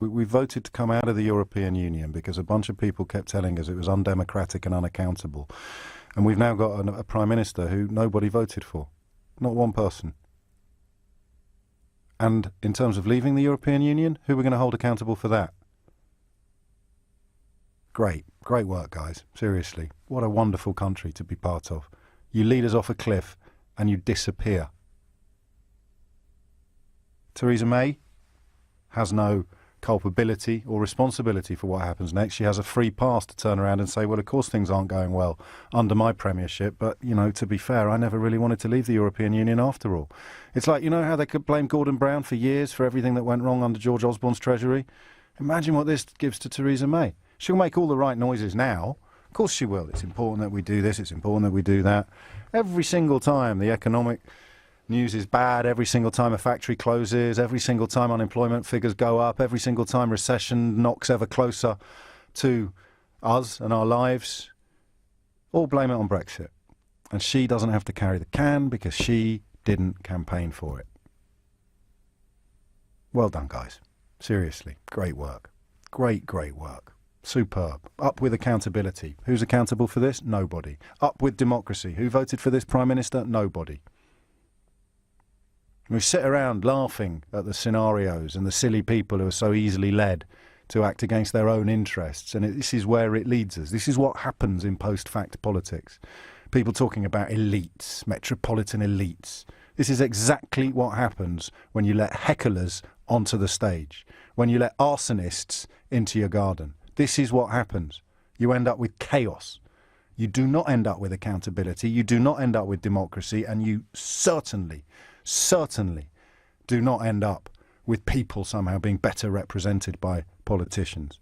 We voted to come out of the European Union because a bunch of people kept telling us it was undemocratic and unaccountable. And we've now got a Prime Minister who nobody voted for. Not one person. And in terms of leaving the European Union, who are we going to hold accountable for that? Great work, guys. Seriously. What a wonderful country to be part of. You lead us off a cliff and you disappear. Theresa May has no culpability or responsibility for what happens next. She has a free pass to turn around and say, well, of course things aren't going well under my premiership, but, you know, to be fair, I never really wanted to leave the European Union after all. It's like, you know how they could blame Gordon Brown for years for everything that went wrong under George Osborne's Treasury? Imagine what this gives to Theresa May. She'll make all the right noises now. Of course she will. It's important that we do this, it's important that we do that. Every single time the economic news is bad, every single time a factory closes, every single time unemployment figures go up, every single time recession knocks ever closer to us and our lives, all blame it on Brexit. And she doesn't have to carry the can because she didn't campaign for it. Well done, guys. Seriously, great work. Great work. Superb. Up with accountability. Who's accountable for this? Nobody. Up with democracy. Who voted for this Prime Minister? Nobody. We sit around laughing at the scenarios and the silly people who are so easily led to act against their own interests. And this is where it leads us. This is what happens in post-fact politics. People talking about elites, metropolitan elites. This is exactly what happens when you let hecklers onto the stage, when you let arsonists into your garden. This is what happens. You end up with chaos. You do not end up with accountability. You do not end up with democracy. And you certainly do not end up with people somehow being better represented by politicians.